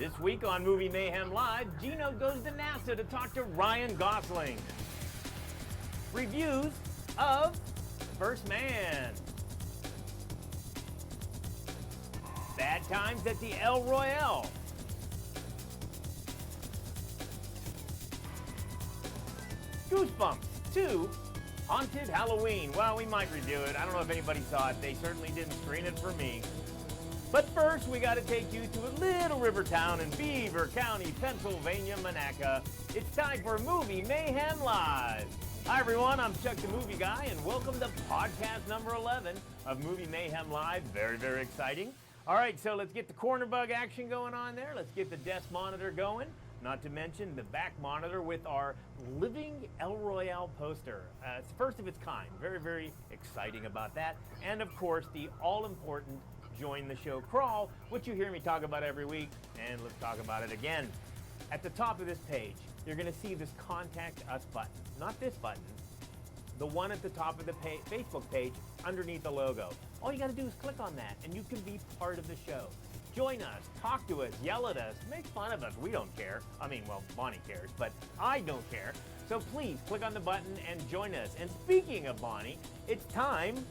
This week on Movie Mayhem Live, Gino goes to NASA to talk to Ryan Gosling. Reviews of First Man. Bad times at the El Royale. Goosebumps 2, Haunted Halloween. Well, we might review it. I don't know if anybody saw it. They certainly didn't screen it for me. But first, we got to take you to a little river town in Beaver County, Pennsylvania, Monaca. It's time for Movie Mayhem Live. Hi, everyone. I'm Chuck the Movieguy, and welcome to podcast number 11 of Movie Mayhem Live. Very, very exciting. All right, so let's get the corner bug action going on there. Let's get the desk monitor going. Not to mention the back monitor with our living El Royale poster. It's the first of its kind. Very, very exciting about that. And of course, the all-important Join the Show crawl, which you hear me talk about every week. And let's talk about it again. At the top of this page, you're going to see this Contact Us button. Not this button. The one at the top of the Facebook page underneath the logo. All you got to do is click on that, and you can be part of the show. Join us, talk to us, yell at us, make fun of us. We don't care. I mean, well, Bonnie cares, but I don't care. So please click on the button and join us. And speaking of Bonnie, it's time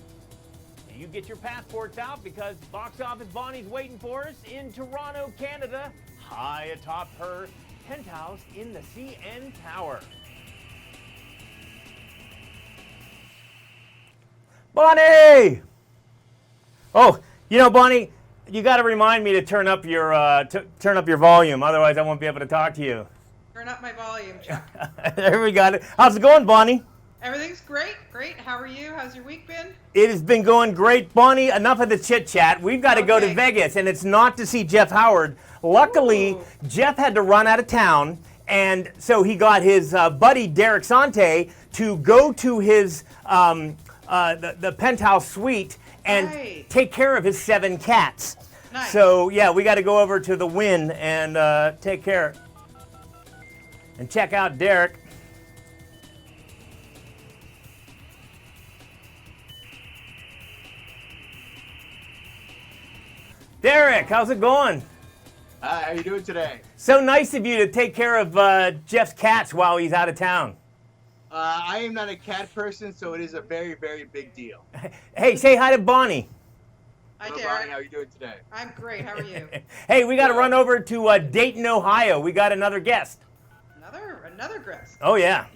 you get your passports out because Box Office Bonnie's waiting for us in Toronto, Canada, high atop her penthouse in the CN Tower. Bonnie! Oh, you know, Bonnie, you got to remind me to turn up your volume, otherwise I won't be able to talk to you. Turn up my volume, Chuck. There we got it. How's it going, Bonnie? Everything's great. How are you? How's your week been? It has been going great, Bonnie. Enough of the chit chat. We've got to go to Vegas, and it's not to see Jeff Howard. Luckily, Jeff had to run out of town, and so he got his buddy Derek Sante to go to his the penthouse suite and take care of his 7 cats. Nice. So yeah, we got to go over to the Wynn and take care and check out Derek. Derek, how's it going? Hi, how you doing today? So nice of you to take care of Jeff's cats while he's out of town. I am not a cat person, so it is a very, very big deal. Hey, say hi to Bonnie. Hi, Hello, Derek. Bryan, how are you doing today? I'm great. How are you? Hey, we got to run over to Dayton, Ohio. We got another guest. Another guest. Oh, yeah.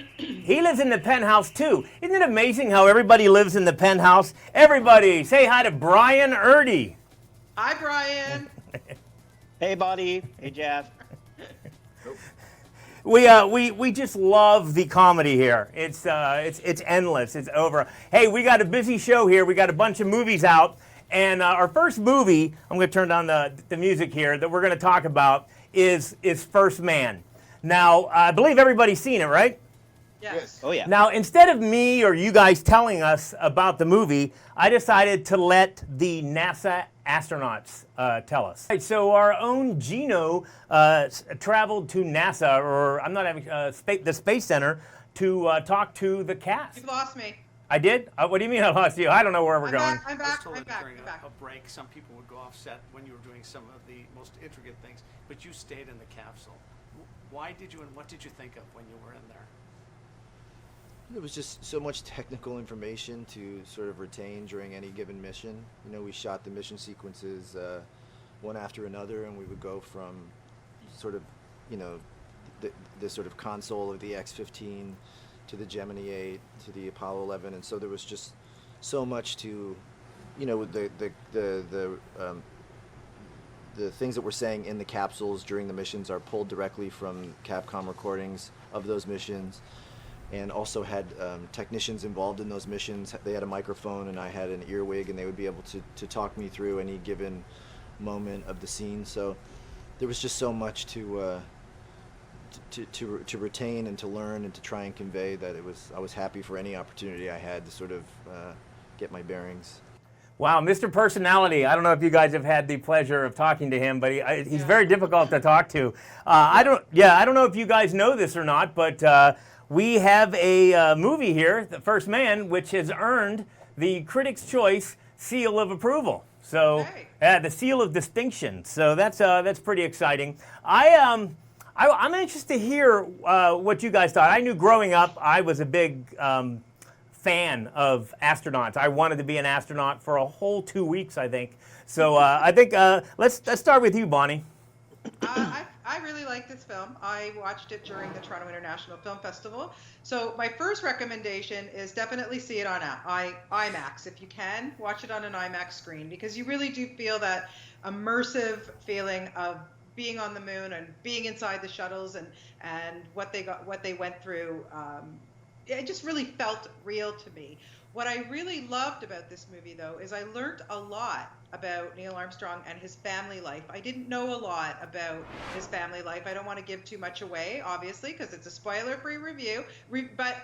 He lives in the penthouse, too. Isn't it amazing how everybody lives in the penthouse? Everybody, say hi to Bryan Erdy. Hi, Bryan. Hey, buddy. Hey, Jeff. We just love the comedy here. It's endless. It's over. Hey, we got a busy show here. We got a bunch of movies out. And our first movie, I'm going to turn down the music here, that we're going to talk about is First Man. Now, I believe everybody's seen it, right? Yes. Oh, yeah. Now, instead of me or you guys telling us about the movie, I decided to let the NASA astronauts tell us. Right, so our own Gino traveled to NASA, or I'm not having the Space Center, to talk to the cast. You've lost me. I did? What do you mean I lost you? I don't know where we're going. I'm I was back. told I'm that back. during I'm back. a break, some people would go off set when you were doing some of the most intricate things, but you stayed in the capsule. Why did you, and what did you think of when you were in there? There was just so much technical information to sort of retain during any given mission. You know, we shot the mission sequences one after another, and we would go from sort of, you know, the sort of console of the X-15 to the Gemini 8 to the Apollo 11, and so there was just so much to, you know, the things that we're saying in the capsules during the missions are pulled directly from Capcom recordings of those missions. And also had technicians involved in those missions. They had a microphone and I had an earwig, and they would be able to talk me through any given moment of the scene. So there was just so much to retain and to learn and to try and convey that I was happy for any opportunity I had to sort of get my bearings. Wow, Mr. Personality. I don't know if you guys have had the pleasure of talking to him, but he's very difficult to talk to. I don't know if you guys know this or not, but we have a movie here, The First Man, which has earned the Critics' Choice seal of approval. So, the seal of distinction. So that's pretty exciting. I'm anxious to hear what you guys thought. I knew growing up I was a big fan of astronauts. I wanted to be an astronaut for a whole 2 weeks, I think. So I think let's start with you, Bonnie. I really like this film. I watched it during the Toronto International Film Festival. So my first recommendation is definitely see it on IMAX. If you can, watch it on an IMAX screen, because you really do feel that immersive feeling of being on the moon and being inside the shuttles and what they went through. It just really felt real to me. What I really loved about this movie, though, is I learned a lot about Neil Armstrong and his family life. I didn't know a lot about his family life. I don't want to give too much away, obviously, because it's a spoiler-free review. But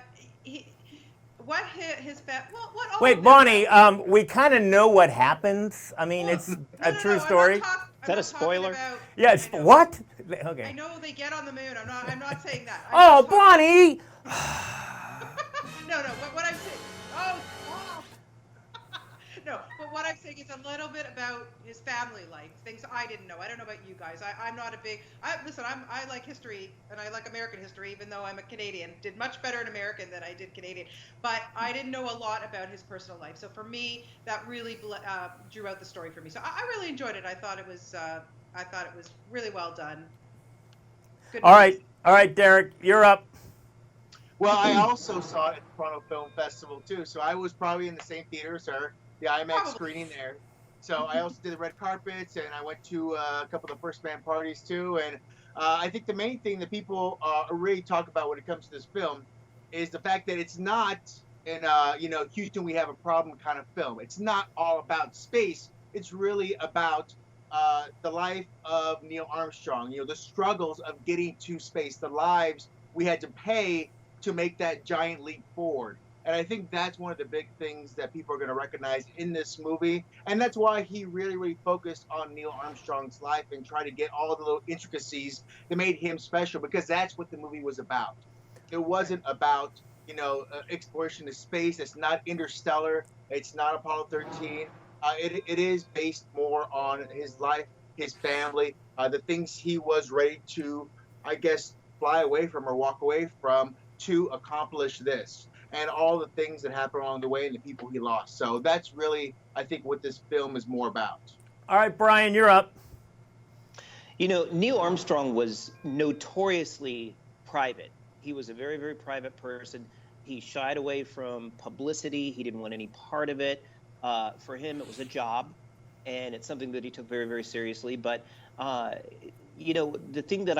Wait, Bonnie, we kind of know what happens. I mean, it's a true story. Is that a spoiler? Yes. What? Okay. I know they get on the moon. I'm not saying that. Oh, Bonnie! No. But what I'm saying. No, but what I'm saying is a little bit about his family life, things I didn't know. I don't know about you guys. I'm not a big. I like history, and I like American history, even though I'm a Canadian. Did much better in American than I did Canadian. But I didn't know a lot about his personal life. So for me, that really drew out the story for me. So I really enjoyed it. I thought it was really well done. Good All movie. right, Derek, you're up. Well, I also saw it at the Toronto Film Festival too, so I was probably in the same theater as her, the IMAX screening there. So I also did the red carpets, and I went to a couple of the First Man parties too. And I think the main thing that people really talk about when it comes to this film is the fact that it's not in Houston we have a problem kind of film. It's not all about space. It's really about the life of Neil Armstrong. The struggles of getting to space, the lives we had to pay to make that giant leap forward. And I think that's one of the big things that people are going to recognize in this movie. And that's why he really, really focused on Neil Armstrong's life and tried to get all the little intricacies that made him special, because that's what the movie was about. It wasn't about, exploration of space. It's not Interstellar. It's not Apollo 13. It is based more on his life, his family, the things he was ready to, I guess, fly away from or walk away from to accomplish this, and all the things that happened along the way and the people he lost. So that's really, I think, what this film is more about. All right, Bryan, you're up. Neil Armstrong was notoriously private. He was a very, very private person. He shied away from publicity. He didn't want any part of it. For him, it was a job, and it's something that he took very, very seriously. But, the thing that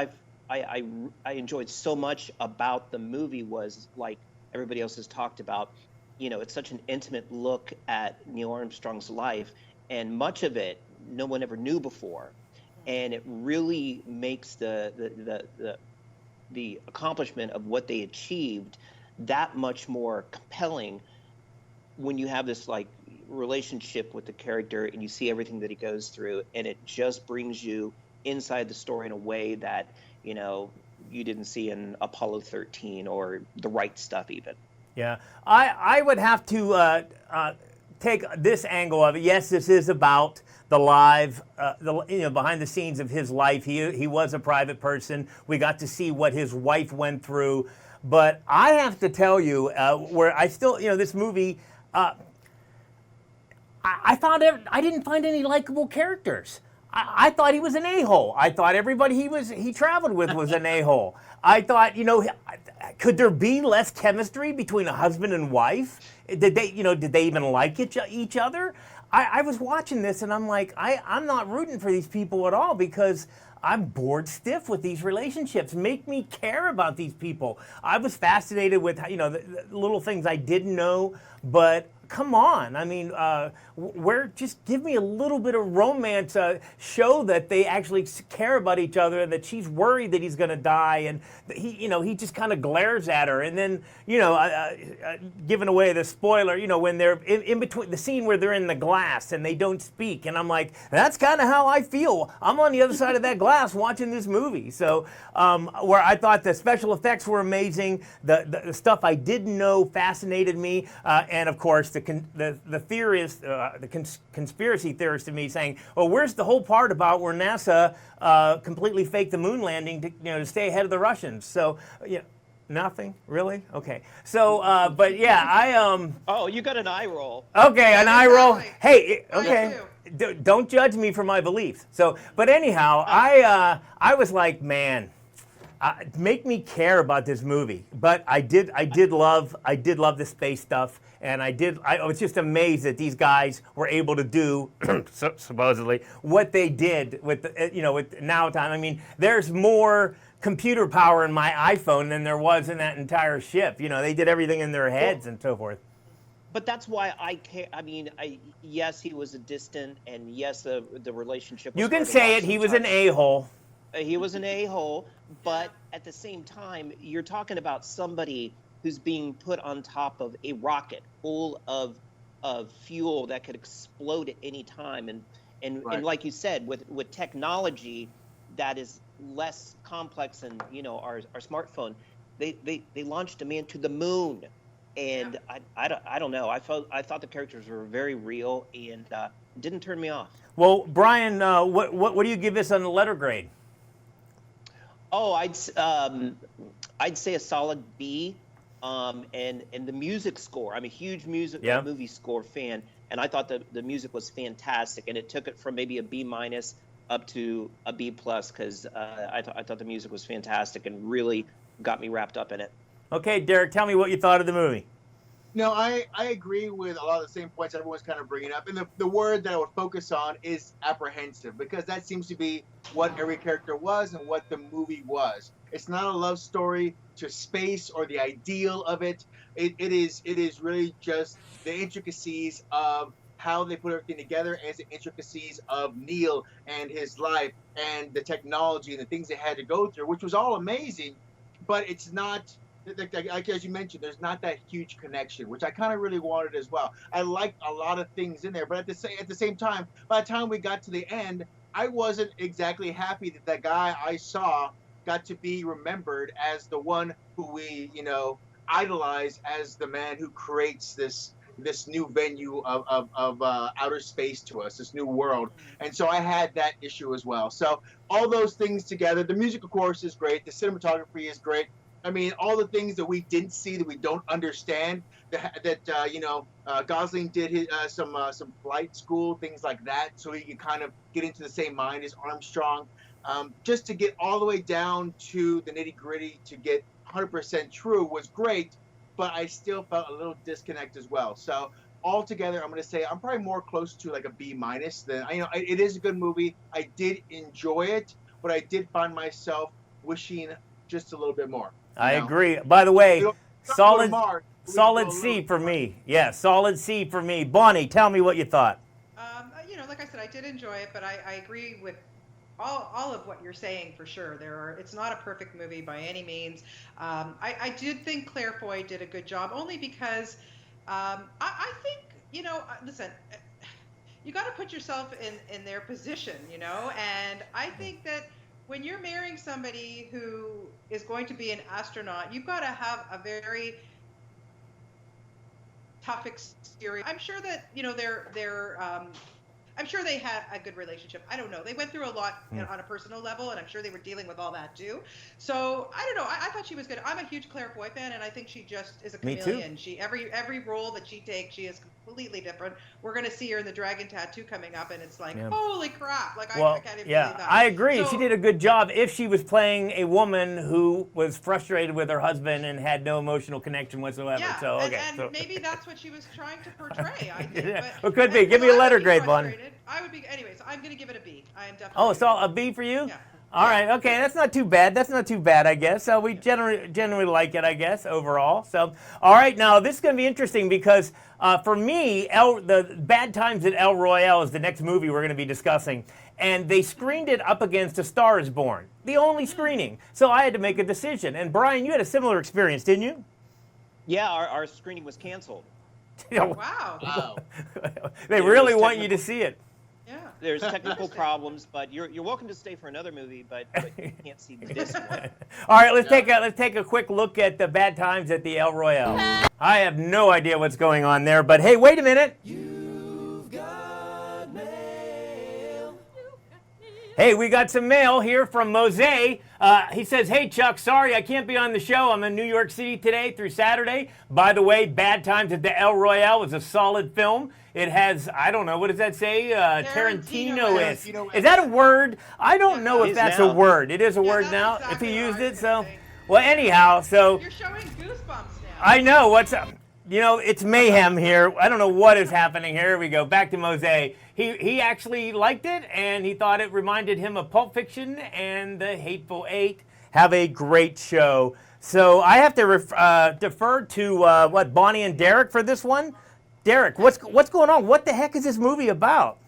I enjoyed so much about the movie was, like everybody else has talked about, it's such an intimate look at Neil Armstrong's life, and much of it no one ever knew before, and it really makes the accomplishment of what they achieved that much more compelling when you have this relationship with the character and you see everything that he goes through, and it just brings you inside the story in a way that you didn't see in Apollo 13 or The Right Stuff even. Yeah, I would have to take this angle of it. Yes, this is about the live, behind the scenes of his life. He was a private person. We got to see what his wife went through. But I have to tell you, where I still, this movie, I didn't find any likable characters. I thought he was an a-hole. I thought everybody he traveled with was an a-hole. I thought, could there be less chemistry between a husband and wife? Did they even like each other? I was watching this and I'm like, I'm not rooting for these people at all, because I'm bored stiff with these relationships. Make me care about these people. I was fascinated with, the little things I didn't know, but come on. I mean, just give me a little bit of romance. Show that they actually care about each other, and that she's worried that he's going to die, and he just kind of glares at her, and then giving away the spoiler, when they're in between the scene where they're in the glass and they don't speak, and I'm like, that's kind of how I feel. I'm on the other side of that glass watching this movie. So where I thought the special effects were amazing, the stuff I didn't know fascinated me, and of course the theorist, the conspiracy theorist to me saying, well, where's the whole part about where NASA completely faked the moon landing to stay ahead of the Russians? So nothing really. Okay. So but yeah, I Oh, you got an eye roll. Okay, an eye roll. Exactly. Hey, okay. Don't judge me for my beliefs. So, but anyhow, I was like, man, make me care about this movie. But I did love the space stuff, and I was just amazed that these guys were able to do supposedly what they did with with now time. I mean, there's more computer power in my iPhone than there was in that entire ship. They did everything in their heads and so forth. But that's why I care. I mean, yes, he was a distant, and yes, the relationship was You can hard to say watch it. He was an sometimes. a-hole. He was an a-hole, but at the same time, you're talking about somebody who's being put on top of a rocket full of fuel that could explode at any time, and like you said, with technology that is less complex than our smartphone, they launched a man to the moon. And I don't know. I thought the characters were very real, and didn't turn me off. Well, Bryan, what do you give this on the letter grade? Oh, I'd say a solid B. And the music score. I'm a huge movie score fan, and I thought the music was fantastic, and it took it from maybe a B- up to a B+, because I thought the music was fantastic and really got me wrapped up in it. Okay, Derek, tell me what you thought of the movie. No, I agree with a lot of the same points everyone's kind of bringing up. And the word that I would focus on is apprehensive, because that seems to be what every character was and what the movie was. It's not a love story to space or the ideal of it. It is really just the intricacies of how they put everything together, and the intricacies of Neil and his life and the technology and the things they had to go through, which was all amazing, but it's not... Like as you mentioned, there's not that huge connection, which I kind of really wanted as well. I liked a lot of things in there, but at the same time, by the time we got to the end, I wasn't exactly happy that the guy I saw got to be remembered as the one who we, idolize as the man who creates this new venue of outer space to us, this new world. And so I had that issue as well. So all those things together, the music, of course, is great. The cinematography is great. I mean, all the things that we didn't see, that we don't understand, Gosling did some flight school, things like that, so he could kind of get into the same mind as Armstrong. Just to get all the way down to the nitty-gritty to get 100% true was great, but I still felt a little disconnect as well. So altogether, I'm going to say I'm probably more close to like a B- than, it is a good movie. I did enjoy it, but I did find myself wishing just a little bit more. I agree. By the way, solid solid C for me. Yeah, solid C for me. Bonnie, tell me what you thought. Like I said, I did enjoy it, but I agree with all of what you're saying for sure. It's not a perfect movie by any means. I did think Claire Foy did a good job, only because I think, listen, you got to put yourself in their position, and I think that when you're marrying somebody who is going to be an astronaut, you've got to have a very tough exterior. I'm sure that I'm sure they had a good relationship. I don't know. They went through a lot on a personal level, and I'm sure they were dealing with all that too. So I don't know. I thought she was good. I'm a huge Claire Foy fan, and I think she just is a chameleon. She every role that she takes, she is completely different. We're going to see her in the Dragon Tattoo coming up, and it's like, holy crap! Like I can't even believe that. I agree. So, she did a good job. If she was playing a woman who was frustrated with her husband and had no emotional connection whatsoever. Yeah, so and maybe that's what she was trying to portray. I think. It could be. Give me a letter grade, Bonnie. I would be. Anyways, I'm going to give it a B. I am definitely. Oh, so a B for you? Yeah. All right, okay, that's not too bad. That's not too bad, I guess. So we generally like it, I guess, overall. So, all right, now this is going to be interesting because for me, the Bad Times at El Royale is the next movie we're going to be discussing. And they screened it up against A Star is Born, the only screening. So I had to make a decision. And Bryan, you had a similar experience, didn't you? Yeah, our screening was canceled. Wow. They really want you to see it. Yeah. There's technical problems, but you're welcome to stay for another movie, but you can't see this one. All right, let's take a quick look at the Bad Times at the El Royale. I have no idea what's going on there, but hey, wait a minute. You've got mail. Hey, we got some mail here from Mose. He says, "Hey Chuck, sorry I can't be on the show. I'm in New York City today through Saturday. By the way, Bad Times at the El Royale was a solid film. It has, I don't know, what does that say? Tarantino-esque. Is that a word? I don't know if that's a word. It is a word now, exactly if he used it. So, well, anyhow, so. You're showing goosebumps now. I know, what's up? You know, it's mayhem here. I don't know what is happening here. Here we go, back to Mose. He actually liked it, and he thought it reminded him of Pulp Fiction and The Hateful Eight. Have a great show. So I have to defer to, Bonnie and Derek for this one? Derek, what's going on? What the heck is this movie about?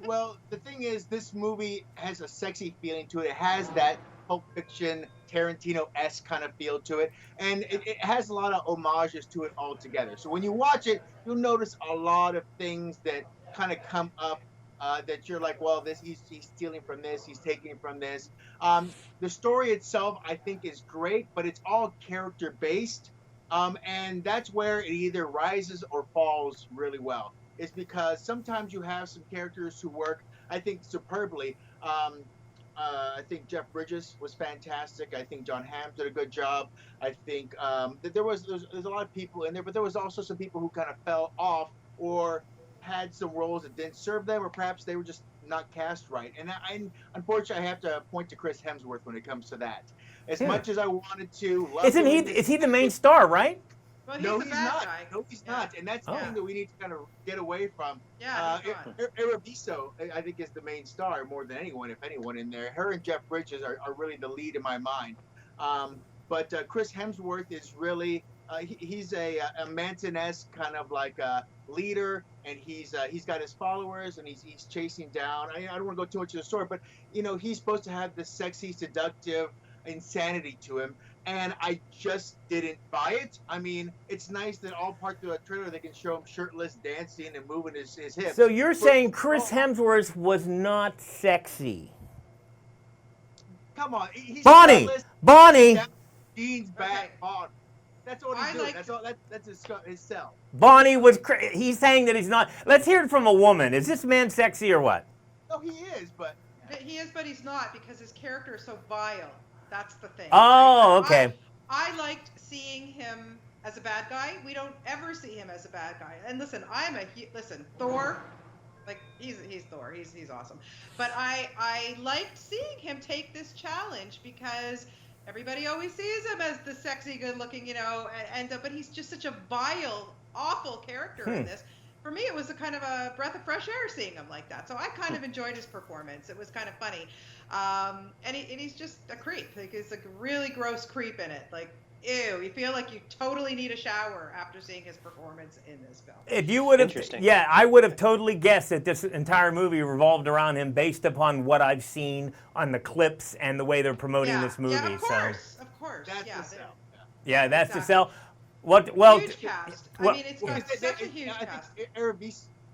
Well, the thing is, this movie has a sexy feeling to it. It has that Pulp Fiction, Tarantino-esque kind of feel to it, and it has a lot of homages to it altogether. So when you watch it, you'll notice a lot of things that kind of come up that you're like, well, he's stealing from this, he's taking from this. The story itself, I think, is great, but it's all character-based. And that's where it either rises or falls really well. It's because sometimes you have some characters who work, I think, superbly. I think Jeff Bridges was fantastic. I think John Hamm did a good job. I think that there's a lot of people in there, but there was also some people who kind of fell off or had some roles that didn't serve them, or perhaps they were just not cast right. And unfortunately, I have to point to Chris Hemsworth when it comes to that. As much as I wanted to, is he the main star, right? Well, no, he's not. Guy. No, he's not. And that's the thing that we need to kind of get away from. Yeah, Arabiso, I think, is the main star more than anyone, if anyone in there. Her and Jeff Bridges are really the lead in my mind. But Chris Hemsworth is really, he's a Manson-esque kind of like a leader, and he's got his followers, and he's chasing down. I don't want to go too much into the story, but, you know, he's supposed to have this sexy, seductive insanity to him, and I just didn't buy it. I mean, it's nice that all parts of the trailer they can show him shirtless, dancing, and moving his hips. So you're saying Chris Hemsworth was not sexy? Come on, he's Bonnie! Jeans back on. That's all he's doing. That's his sell. Bonnie was. He's saying that he's not. Let's hear it from a woman. Is this man sexy or what? No, he is, but he is, but he's not, because his character is so vile. That's the thing. Oh, okay. I liked seeing him as a bad guy. We don't ever see him as a bad guy. And listen, Thor, like he's Thor. He's awesome. But I liked seeing him take this challenge because everybody always sees him as the sexy, good-looking, but he's just such a vile, awful character in this. For me, it was a kind of a breath of fresh air seeing him like that. So I kind of enjoyed his performance. It was kind of funny. And he's just a creep. Like, he's like a really gross creep in it. Like, ew, you feel like you totally need a shower after seeing his performance in this film. If you would have, I would have totally guessed that this entire movie revolved around him based upon what I've seen on the clips and the way they're promoting this movie. Yeah, of course. That's the sell. Yeah, that's the sell. Well, huge cast. I mean, it's got such a huge cast.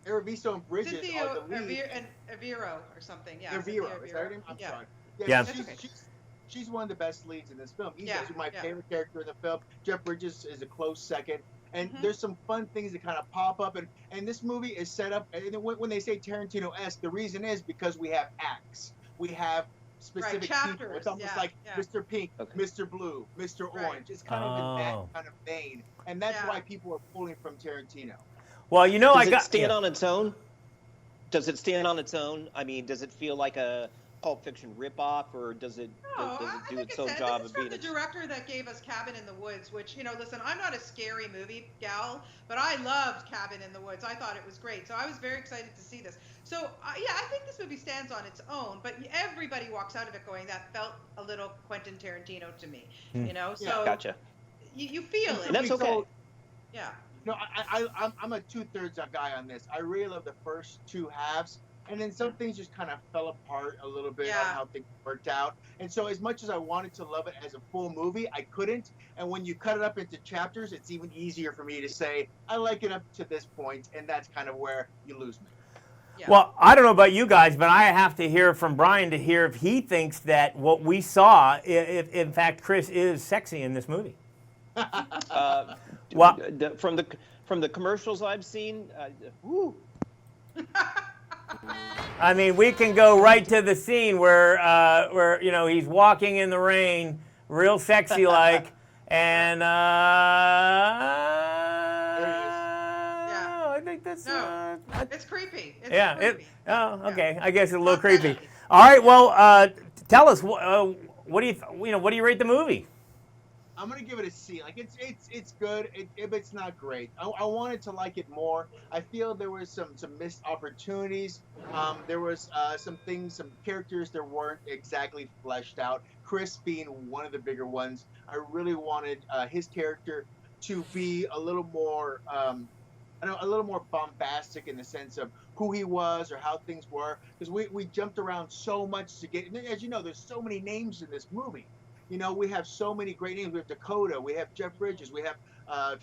Arabiso and Bridges are the lead. And Aviro or something. Yeah. Aviro. Is that her name? I'm sorry. Yeah. She's one of the best leads in this film. He's actually my favorite character in the film. Jeff Bridges is a close second. And there's some fun things that kind of pop up. And this movie is set up, and when they say Tarantino-esque, the reason is because we have acts. We have specific people. It's almost like Mr. Pink, Mr. Blue, Mr. Orange. It's kind of in that kind of vein. And that's why people are pulling from Tarantino. Well, does it stand on its own? Does it stand on its own? I mean, does it feel like a Pulp Fiction ripoff, or does it No, does I it do think its own it's job this is of from being? the director that gave us Cabin in the Woods, which, listen, I'm not a scary movie gal, but I loved Cabin in the Woods. I thought it was great, so I was very excited to see this. So yeah, I think this movie stands on its own, but everybody walks out of it going, that felt a little Quentin Tarantino to me, Yeah. So Gotcha. you feel it. And that's okay. Yeah. No, I'm a 2/3 guy on this. I really love the first two halves, and then some things just kind of fell apart a little bit on Yeah. how things worked out. And so, as much as I wanted to love it as a full movie, I couldn't. And when you cut it up into chapters, it's even easier for me to say I like it up to this point, and that's kind of where you lose me. Yeah. Well, I don't know about you guys, but I have to hear from Bryan to hear if he thinks that what we saw, if in fact Chris is sexy in this movie. Well, From the commercials I've seen, woo. I mean, we can go right to the scene where he's walking in the rain, real sexy like, and I think that's No, it's creepy. It's yeah. creepy. Okay. I guess it's a little Not that creepy. creepy. All right. Well, tell us what do you rate the movie? I'm gonna give it a C. Like it's good. It's not great. I wanted to like it more. I feel there was some missed opportunities. There was some characters that weren't exactly fleshed out. Chris being one of the bigger ones. I really wanted his character to be a little more, a little more bombastic in the sense of who he was or how things were. Because we jumped around so much to get. As you know, there's so many names in this movie. We have so many great names. We have Dakota, we have Jeff Bridges, we have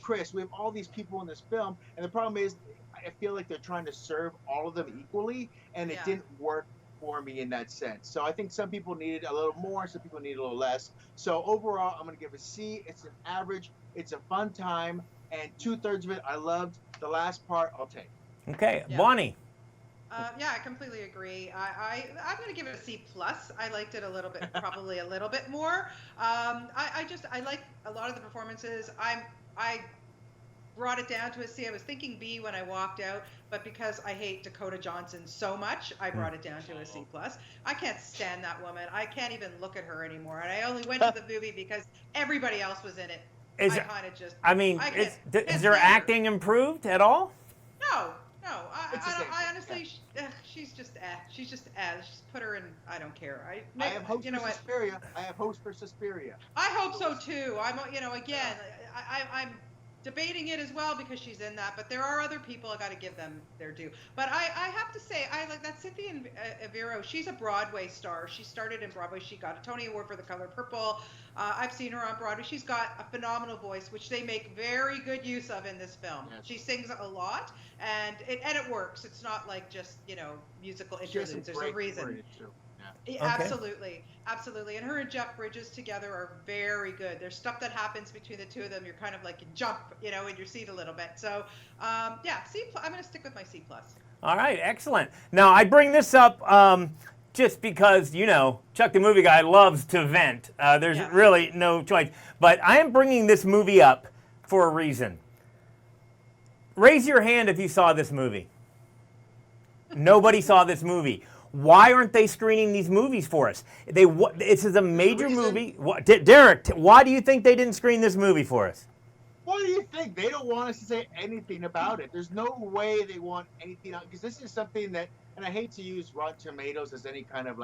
Chris, we have all these people in this film. And the problem is, I feel like they're trying to serve all of them equally, and it didn't work for me in that sense. So I think some people needed a little more, some people needed a little less. So overall, I'm going to give it a C. It's an average. It's a fun time, and 2/3 of it I loved. The last part I'll take. Okay, Yeah. Bonnie. Yeah, I completely agree. I'm going to give it a C plus. I liked it a little bit, probably a little bit more. I like a lot of the performances. I brought it down to a C. I was thinking B when I walked out, but because I hate Dakota Johnson so much, I brought it down to a C plus. I can't stand that woman. I can't even look at her anymore. And I only went to the movie because everybody else was in it. Has her acting improved at all? No. It's the same I thing, honestly, she's just Just put her in. I don't care. I have hopes for Suspiria. I have hopes for Suspiria. I hope so too. Again, I'm debating it as well because she's in that, but there are other people I got to give them their due. But I have to say, I like that Cynthia Erivo. She's a Broadway star. She started in Broadway. She got a Tony Award for The Color Purple. I've seen her on Broadway. She's got a phenomenal voice, which they make very good use of in this film. Yes. She sings a lot, and it works. It's not like just musical interludes. There's a reason. Yeah, okay. Absolutely. And her and Jeff Bridges together are very good. There's stuff that happens between the two of them. You're kind of like you jump, in your seat a little bit. So, yeah, C+. I'm going to stick with my C+. All right, excellent. Now, I bring this up just because, Chuck the Movie Guy loves to vent. There's really no choice. But I am bringing this movie up for a reason. Raise your hand if you saw this movie. Nobody saw this movie. Why aren't they screening these movies for us? This is a major movie. Derek, why do you think they didn't screen this movie for us? What do you think? They don't want us to say anything about it. There's no way they want anything out, because this is something that, and I hate to use Rotten Tomatoes as any kind of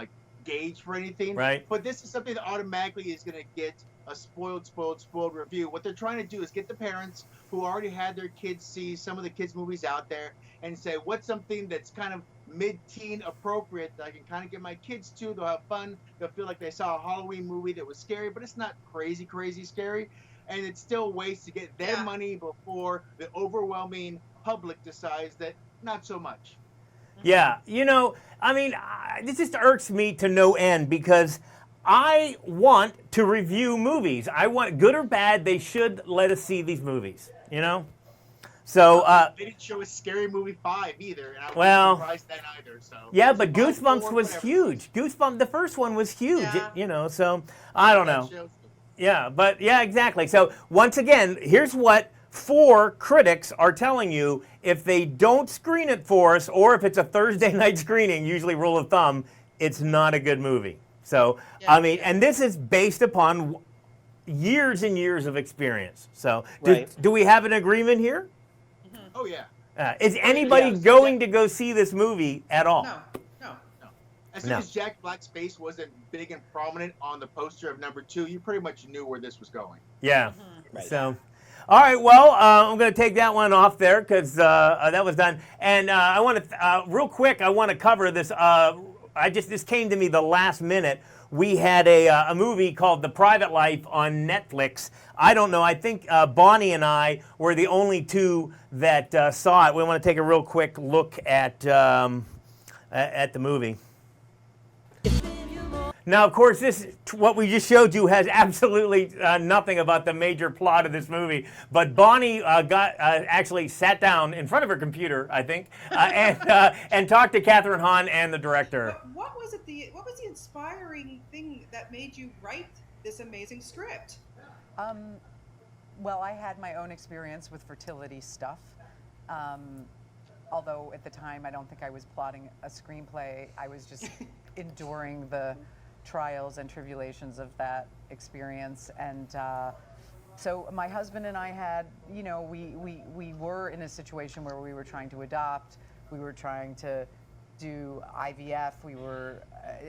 gauge for anything, right? But this is something that automatically is going to get a spoiled review. What they're trying to do is get the parents who already had their kids see some of the kids' movies out there and say, what's something that's kind of mid-teen appropriate that I can kind of get my kids to. They'll have fun. They'll feel like they saw a Halloween movie that was scary, but it's not crazy scary. And it's still ways to get their money before the overwhelming public decides that not so much. Yeah, this just irks me to no end because I want to review movies. I want, good or bad, they should let us see these movies, So they didn't show a Scary Movie 5 either, and I wasn't surprised then either. So yeah, but Goosebumps was huge. Goosebumps, the first one was huge. So I don't know. Yeah, but yeah, exactly. So once again, here's what 4 critics are telling you: if they don't screen it for us, or if it's a Thursday night screening, usually rule of thumb, it's not a good movie. So, Yeah. I mean, and this is based upon years and years of experience. So, Right. do we have an agreement here? Oh yeah. Is anybody Yeah, so going to go see this movie at all? No, no. As soon No. as Jack Black's face wasn't big and prominent on the poster of number 2, you pretty much knew where this was going. Yeah. Right. So, all right. Well, I'm going to take that one off there because that was done. And I want to real quick. I want to cover this. This came to me the last minute. We had a movie called The Private Life on Netflix. I don't know. I think Bonnie and I were the only two that saw it. We want to take a real quick look at the movie. Now, of course, what we just showed you has absolutely nothing about the major plot of this movie. But Bonnie actually sat down in front of her computer, I think, and talked to Catherine Hahn and the director. What was the inspiring thing that made you write this amazing script? Well, I had my own experience with fertility stuff. Although at the time I don't think I was plotting a screenplay. I was just enduring the trials and tribulations of that experience. And so my husband and I had, we were in a situation where we were trying to adopt. We were trying to do IVF. We were,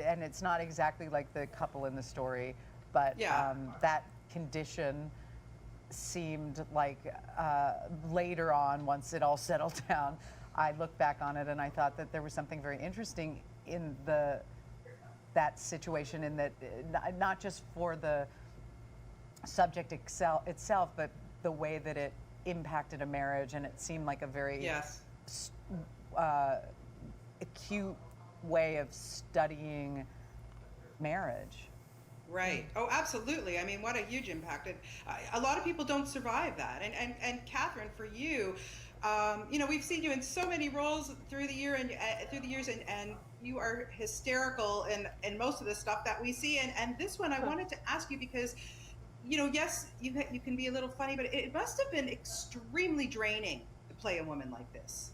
and it's not exactly like the couple in the story, but that condition seemed like later on, once it all settled down, I looked back on it and I thought that there was something very interesting in that situation, in that not just for the subject itself, but the way that it impacted a marriage, and it seemed like a very acute way of studying marriage. Right. Oh, absolutely. I mean, what a huge impact. And a lot of people don't survive that. And Catherine, for you, we've seen you in so many roles through the years, and you are hysterical in most of the stuff that we see. And this one, I wanted to ask you because, yes, you can be a little funny, but it must have been extremely draining to play a woman like this.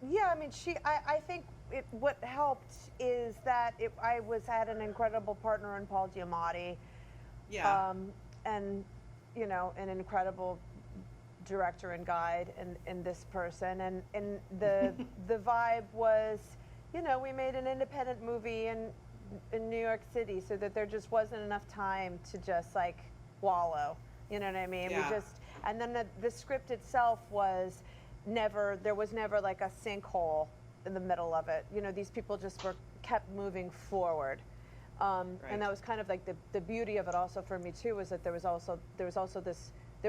Yeah, I mean, I think what helped is that I had an incredible partner in Paul Giamatti. Yeah. And, an incredible director and guide in this person. And the vibe was, we made an independent movie in New York City, so that there just wasn't enough time to just like wallow. You know what I mean? Yeah. And then the script itself was there was never like a sinkhole in the middle of it. These people just kept moving forward. And that was kind of like the beauty of it also for me too, was that there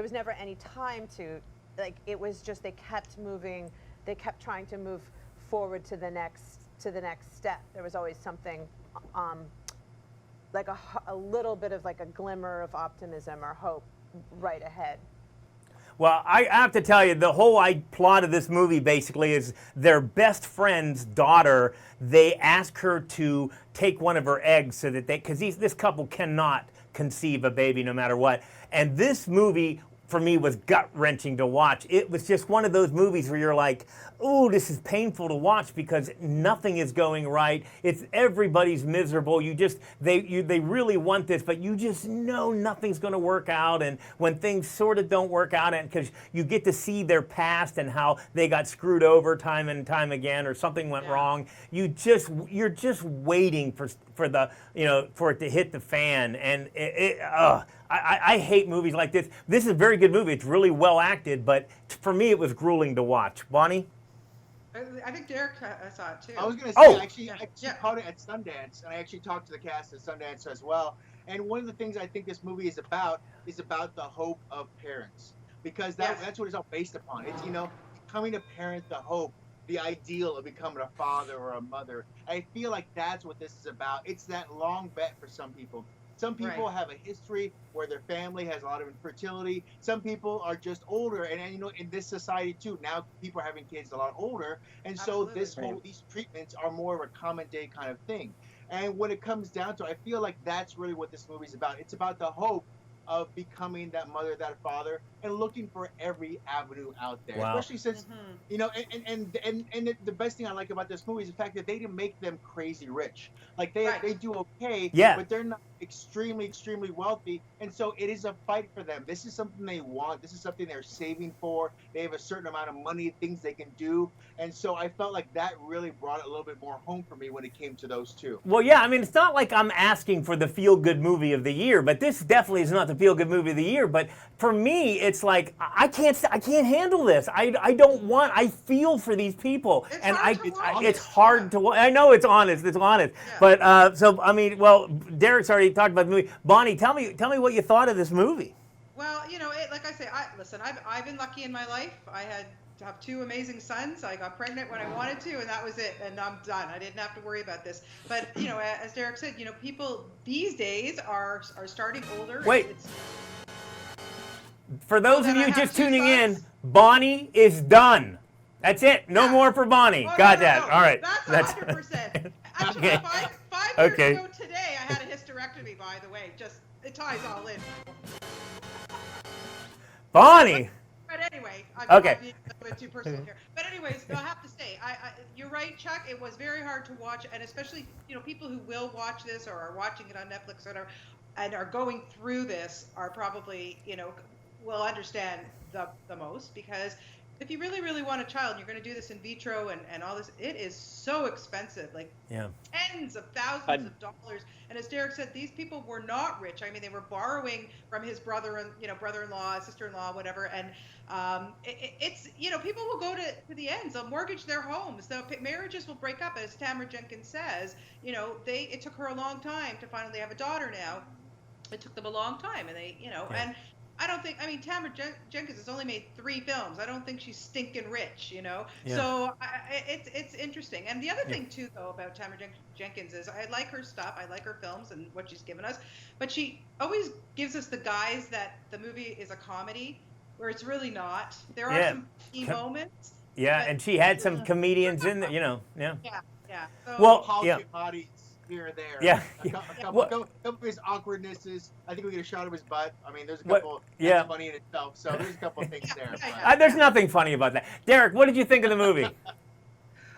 was never any time to, like, it was just they kept moving, they kept trying to move forward to the next step. There was always something like a little bit of like a glimmer of optimism or hope right ahead. Well, I have to tell you, the whole plot of this movie basically is their best friend's daughter. They ask her to take one of her eggs so that because this couple cannot conceive a baby no matter what. And this movie, for me, was gut-wrenching to watch. It was just one of those movies where you're like, oh, this is painful to watch because nothing is going right. Everybody's miserable. They really want this, but you just know nothing's going to work out. And when things sort of don't work out, and because you get to see their past and how they got screwed over time and time again, or something went wrong, you're just waiting for it to hit the fan. And I hate movies like this. This is a very good movie. It's really well acted, but for me, it was grueling to watch. Bonnie? I think Derek saw it too. I was going to say, I actually caught it at Sundance, and I actually talked to the cast at Sundance as well. And one of the things I think this movie is about the hope of parents, because that's what it's all based upon. It's, becoming a parent, the hope, the ideal of becoming a father or a mother. I feel like that's what this is about. It's that long bet for some people. Some people have a history where their family has a lot of infertility. Some people are just older, and in this society too, now people are having kids a lot older, and so these treatments are more of a common day kind of thing. And when it comes down to it, I feel like that's really what this movie's about. It's about the hope of becoming that mother, that father, and looking for every avenue out there. Wow. Especially since, you know, and the best thing I like about this movie is the fact that they didn't make them crazy rich. Like they do okay, Yeah. but they're not extremely wealthy, and so it is a fight for them. This is something they want. This is something they're saving for. They have a certain amount of money, things they can do, and so I felt like that really brought it a little bit more home for me when it came to those two. Well, yeah, I mean, it's not like I'm asking for the feel-good movie of the year, but this definitely is not the feel-good movie of the year. But for me, it's like I can't handle this. I don't want. I feel for these people, It's and hard to watch. it's hard to watch. I know it's honest. It's honest. Yeah. But so I mean, well, Derek's already talked about the movie. Bonnie, tell me what you thought of this movie. Well, you know, like I say, I've been lucky in my life. I have two amazing sons. I got pregnant when I wanted to, and that was it. And I'm done. I didn't have to worry about this. But you know, as Derek said, you know, people these days are starting older. Wait. For those of Well, then you I have just two tuning in, sons. Bonnie is done. That's it. No Yeah. more for Bonnie. Oh, Got no, that. no. All right. That's 100%. Actually, Okay. five years Okay. ago today, I had a hysterectomy. By the way, just it ties all in. Bonnie. But anyway, Okay. I'm being a bit too personal here. But anyways, I have to say, you're right, Chuck. It was very hard to watch, and especially you know people who will watch this or are watching it on Netflix and are going through this are probably you know will understand the most because if you really want a child and you're going to do this in vitro and all this, it is so expensive, like Yeah. tens of thousands of dollars. And as Derek said, these people were not rich. I mean, they were borrowing from his brother-in-law, sister-in-law, whatever. And it's you know, people will go to the ends. They'll mortgage their homes. Marriages will break up, as Tamara Jenkins says. You know, it took her a long time to finally have a daughter. Now, it took them a long time, and they, you know, and. I don't think. I mean, Tamara Jenkins has only made 3 films. I don't think she's stinking rich, you know. Yeah. So it's interesting. And the other thing too, though, about Tamara Jenkins is I like her stuff. I like her films and what she's given us. But she always gives us the guise that the movie is a comedy, where it's really not. There are some key moments. Yeah, but- and she had some comedians in there, you know. Yeah. Yeah. So, Well, Paul yeah. Giamatti here or there. Yeah. A couple of his awkwardnesses. I think we get a shot of his butt. I mean, there's a What- couple. yeah. That's funny in itself. So there's a couple of things there. Yeah, but- There's nothing funny about that. Derek, what did you think of the movie?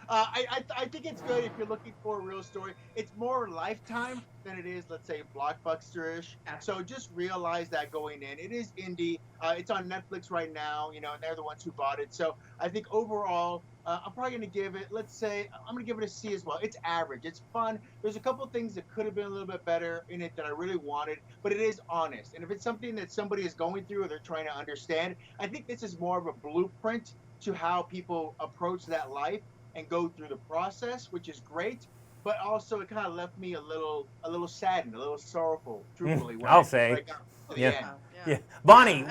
I think it's good if you're looking for a real story. It's more Lifetime than it is, let's say, Blockbuster-ish. So just realize that going in. It is indie. It's on Netflix right now, you know, and they're the ones who bought it. So I think overall, I'm probably going to give it, let's say, I'm going to give it a C as well. It's average. It's fun. There's a couple things that could have been a little bit better in it that I really wanted, but it is honest. And if it's something that somebody is going through or they're trying to understand, I think this is more of a blueprint to how people approach that life and go through the process, which is great. But also, it kind of left me a little saddened, a little sorrowful, truthfully. when I'll I say. got to the Yeah. end. Yeah. Bonnie,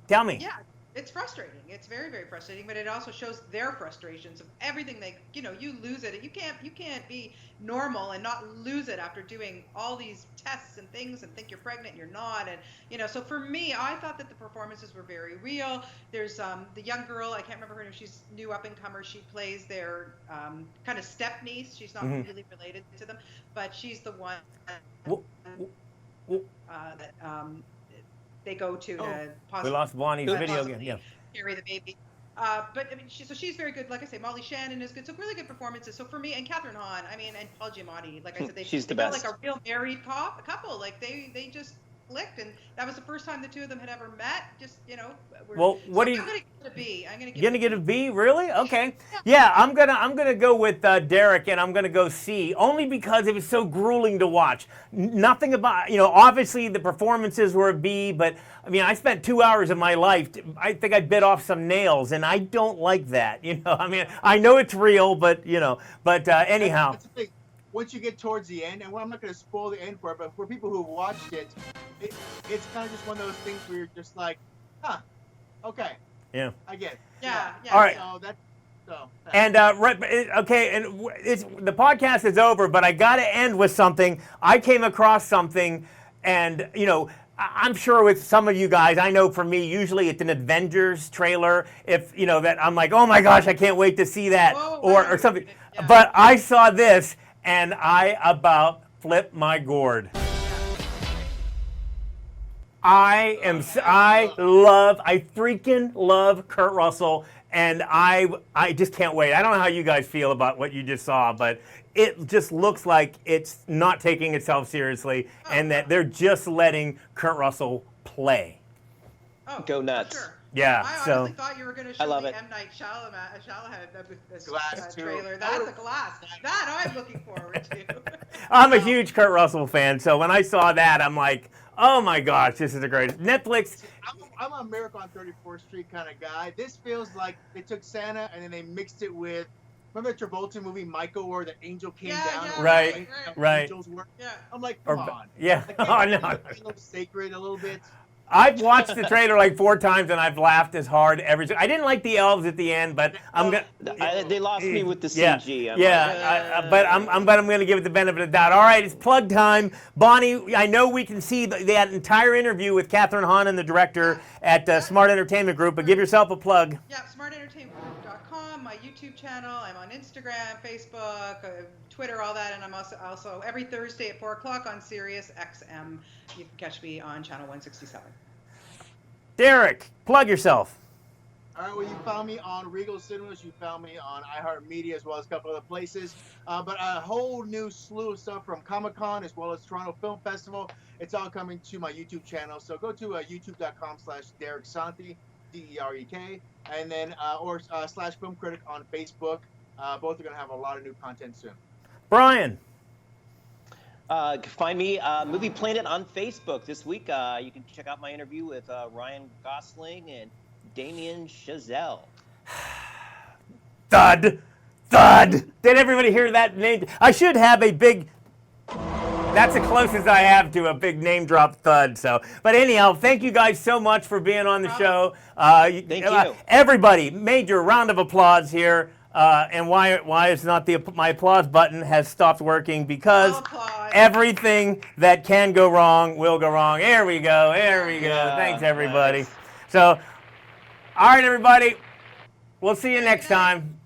tell me. Yeah, it's frustrating. It's very, very frustrating, but it also shows their frustrations of everything you know, you lose it. You can't be normal and not lose it after doing all these tests and things and think you're pregnant and you're not. And, you know, so for me, I thought that the performances were very real. There's the young girl, I can't remember her name, she's new up-and-comer. She plays their kind of step-niece. She's not really related to them, but she's the one that they go to We lost Bonnie's video again. Yeah. carry the baby. But I mean, she's very good. Like I say, Molly Shannon is good. So really good performances. So for me, and Catherine Hahn, I mean, and Paul Giamatti, like I said, She's the they felt best. like a real married couple. Like they just clicked, and that was the first time the two of them had ever met. Just you know. Well, what do you? I'm gonna give it a B. I'm gonna give. You're gonna get a B, really? Okay. Yeah, I'm gonna go with Derek, and I'm gonna go C, only because it was so grueling to watch. Nothing about, you know, obviously the performances were a B, but I mean, I spent 2 hours of my life. I think I bit off some nails, and I don't like that. You know, I mean, I know it's real, but you know, anyhow. That's the thing. Once you get towards the end, and I'm not going to spoil the end for it, but for people who have watched it, it's kind of just one of those things where you're just like, huh, okay, Yeah. I get it. Yeah. All right. So that's so. And okay, and the podcast is over, but I got to end with something. I came across something, and you know, I'm sure with some of you guys, I know for me, usually it's an Avengers trailer. If you know that, I'm like, oh my gosh, I can't wait to see that, Whoa, or wait. something. Yeah. But I saw this, and I about flipped my gourd. I freaking love Kurt Russell, and I just can't wait. I don't know how you guys feel about what you just saw, but it just looks like it's not taking itself seriously, and that they're just letting Kurt Russell play. Oh, Go nuts. Sure. Yeah, I so honestly thought you were going to show love me it. M. Night Shyamalan this Glass, too. trailer. That's a Glass. That I'm looking forward to. I'm a huge Kurt Russell fan, so when I saw that, I'm like, oh my gosh, this is the greatest. Netflix. I'm a Miracle on 34th Street kind of guy. This feels like they took Santa and then they mixed it with, remember the Travolta movie Michael where the angel came down? Yeah, and Right, right. Angels were. Yeah. I'm like, come on. Yeah, Like, oh no. a little sacred a little bit. I've watched the trailer like 4 times and I've laughed as hard every time. I didn't like the elves at the end, but I'm gonna. They lost me with the Yeah, CG. but I'm going to give it the benefit of the doubt. All right, it's plug time. Bonnie, I know we can see that entire interview with Catherine Hahn and the director at Smart Entertainment Group, but give yourself a plug. Yeah, smartentertainmentgroup.com, my YouTube channel. I'm on Instagram, Facebook, Twitter, all that, and I'm also every Thursday at 4 o'clock on Sirius XM. You can catch me on channel 167. Derek, plug yourself. All right, well, you found me on Regal Cinemas. You found me on iHeartMedia as well as a couple other places. But a whole new slew of stuff from Comic-Con as well as Toronto Film Festival. It's all coming to my YouTube channel. So go to youtube.com/Derek Sante, DEREK, and then or /Film Critic on Facebook. Both are going to have a lot of new content soon. Bryan. Find me Movie Planet on Facebook this week. You can check out my interview with Ryan Gosling and Damien Chazelle. Thud. Did everybody hear that name? I should have a big. That's the closest I have to a big name drop thud. So, but anyhow, thank you guys so much for being on the show. Thank you. Everybody, major round of applause here. And why is not my applause button has stopped working because everything that can go wrong will go wrong. There we go. Yeah, Thanks everybody. nice. So, all right, everybody. We'll see you next time.